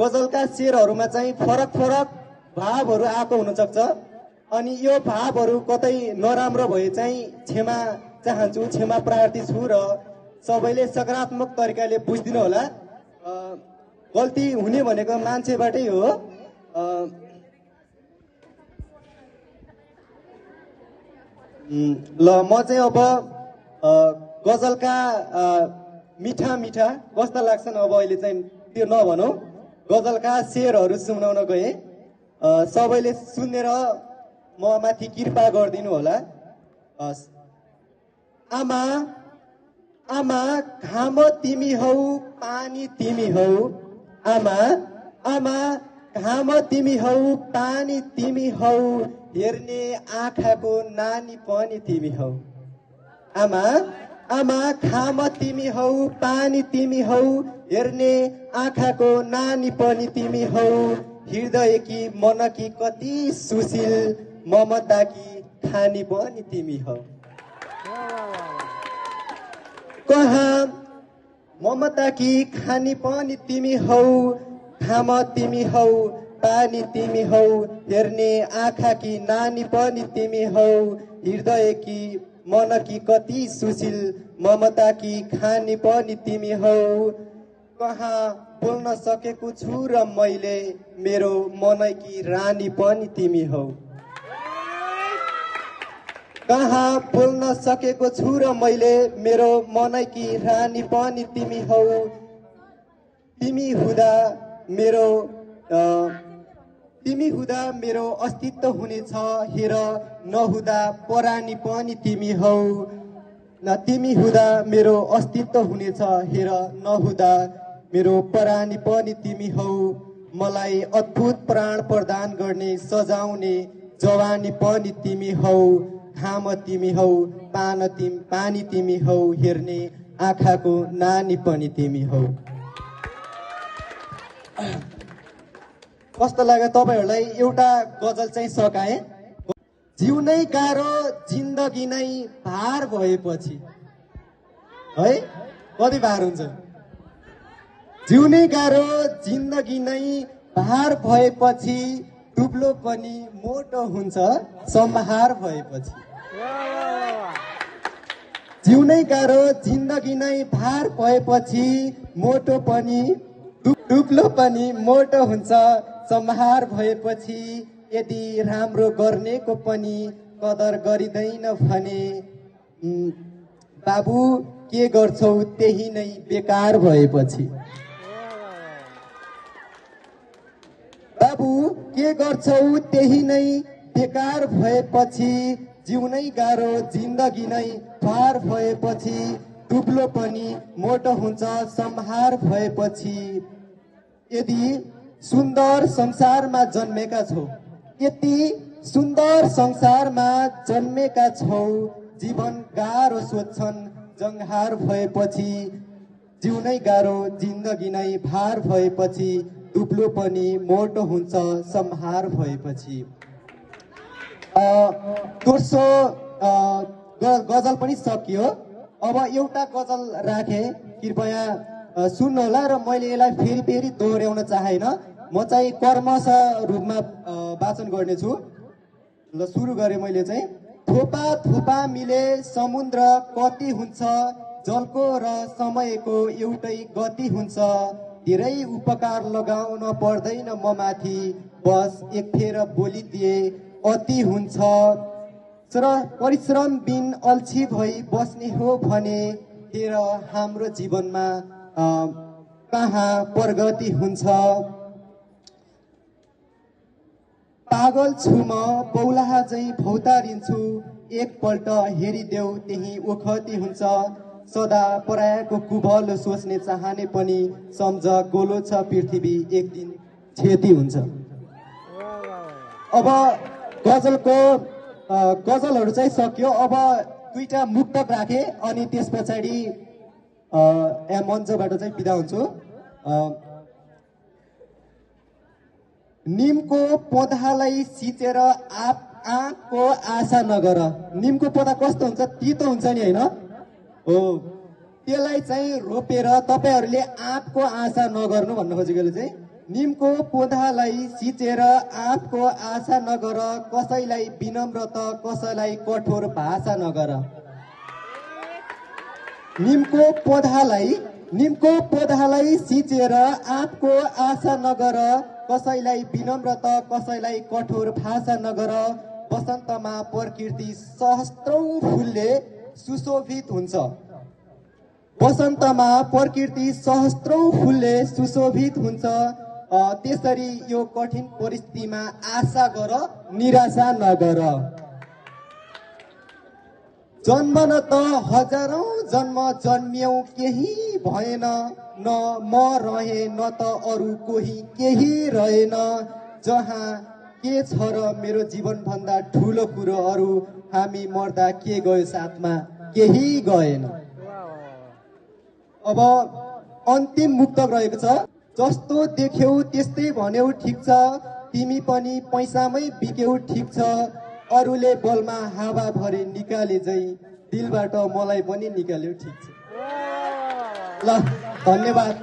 गजलका शेरहरूमा चाहिँ फरक फरक भावहरू आएको हुन सक्छ अनि यो भावहरू कतै नराम्रो भए चाहिँ क्षमा चाहन्छु, क्षमा प्रार्थी छु र सबैले सकारात्मक तरिकाले बुझिदिनु होला। गल्ती हुने भनेको मान्छेबाटै हो। ल म चाहिँ अब गजलका मिठा मिठा कस्ता लाग्छन् अब अहिले चाहिँ त्यो नभनौँ, गजलका शेरहरू सुनाउन गए। सबैले सुनेर म माथि कृपा गरिदिनु होला। आमा आमा घाम तिमी हौ, पानी तिमी हौ। आमा आमा घाम तिमी हौ, पानी तिमी हौ, हेर्ने आँखाको नानी पनि तिमी हौ। आमा आमा घाम तिमी हौ, पानी तिमी हौ, हेर्ने आँखाको नानी पनि तिमी हौ, हृदयकी मनकी कति सुशील, ममताकी खानी पनि तिमी हौ। कहाँ ममताकी खानी पनि तिमी हौ, घाम तिमी हौ, पानी तिमी हौ, हेर्ने आँखाकी नानी पनि तिमी हौ, हृदयकी मनकी कति सुशील, ममताकी खानी पनि तिमी हौ। कहाँ बोल्न सकेको छु र मैले, मेरो मनैकी रानी पनि तिमी हौ। कहाँ बोल्न सकेको छु र मैले, मेरो मनैकी रानी पनि तिमी हौ। तिमी हुँदा मेरो अस्तित्व हुनेछ, हेर नहुँदा परानी पनि तिमी हौ। न तिमी हुँदा मेरो अस्तित्व हुनेछ, हेर नहुँदा मेरो परानी पनि तिमी हौ। मलाई अद्भुत प्राण प्रदान गर्ने, सजाउने जवानी पनि तिमी हौ। घाम तिमी हौ, पानी तिमी हौ, हेर्ने आँखाको नानी पनि तिमी हौ। कस्तो लाग्यो तपाईहरूलाई एउटा गजल चाहिँ सकाए। जिउनै गाह्रो जिन्दगी नै भार भएपछि, है कति भार हुन्छ। जिउनै गाह्रो जिन्दगी नै भार भएपछि, दुब्लो पनि मोटो हुन्छ सम्हार भएपछि। जिउनै गाह्रो जिन्दगी नै भार भएपछि, मोटो पनि दुब्लो पनि मोटो हुन्छ सम्हार भएपछि। यदि राम्रो गर्नेको पनि कदर गरिँदैन भने, बाबु के गर्छौ त्यही नै बेकार भएपछि। बाबु के गर्छौ त्यही नै बेकार भएपछि, जिउनै गाह्रो जिन्दगी नै भार भएपछि, दुब्लो पनि मोटो हुन्छ सम्हार भएपछि। यदि सुन्दर संसारमा जन्मेका छौ, यति सुन्दर संसारमा जन्मेका छौ, जीवन गाह्रो सोध्छन् जङ्हार भएपछि। जिउनै गाह्रो जिन्दगी नै भार भएपछि, दुब्लो पनि मोटो हुन्छ सम्हार भएपछि। दोस्रो गजल पनि सकियो। अब एउटा गजल राखे, कृपया सुन्नुहोला र मैले यसलाई फेरि फेरि दोहोऱ्याउन चाहेन। म चाहिँ कर्मशः रूपमा वाचन गर्नेछु। ल सुरु गरेँ मैले चाहिँ। थोपा थोपा मिले समुद्र कति हुन्छ, जलको र समयको एउटै गति हुन्छ। धेरै उपकार लगाउन पर्दैन म माथि, बस एकखेर बोलिदिए अति हुन्छ। परिश्रम बिन अल्छी भई बस्ने हो भने, हेर हाम्रो जीवनमा कहाँ प्रगति हुन्छ। पागल छु म बौलाहा झैँ भौतारिन्छु, एकपल्ट हेरिदेऊ त्यही ओखती हुन्छ। सदा परायाको कुभलो सोच्ने चाहने पनि, सम्झ गोलो छ पृथ्वी एक दिन क्षति हुन्छ। अब गजलहरू चाहिँ सक्यो। अब दुईटा मुक्तक राखे अनि त्यस पछाडि मञ्चबाट चाहिँ बिदा हुन्छु। निमको पौधालाई सिचेर आँपको आशा नगर। निमको पौधा कस्तो हुन्छ, तितो हुन्छ नि होइन हो। त्यसलाई चाहिँ रोपेर तपाईहरूले आँपको आशा नगर्नु भन्नु खोजेकोले चाहिँ निमको पौधालाई सिचेर आँपको आशा नगर, कसैलाई विनम्र त कसैलाई कठोर भाषा नगर। निमको पौधालाई सिचेर आँपको आशा नगर, कसैलाई विनम्र त कसैलाई कठोर भाषा नगर। वसन्तमा प्रकृति सहस्त्रौं फुलले सुशोभित हुन्छ। वसन्तमा प्रकृति सहस्त्रौं फुलले सुशोभित हुन्छ। त्यसरी यो कठिन परिस्थितिमा आशा गर, निराशा नगर। जन्मन त हजारौं जन्म जन्म्यौ केही भएन, न म रहे न त अरू कोही केही रहेन। जहाँ के छ र मेरो जीवन भन्दा ठुलो कुरो अरू, हामी मर्दा के गयो साथमा, केही गएन। अब अन्तिम मुक्तक रहेको छ। जस्तो देख्यौ त्यस्तै भन्यौ ठिक छ, तिमी पनि पैसामै बिक्यौ ठिक छ। अरूले बलमा हावा भरे निकाले झै, दिलबाट मलाई पनि निकाल्यौ ठिक छ। ल, धन्यवाद।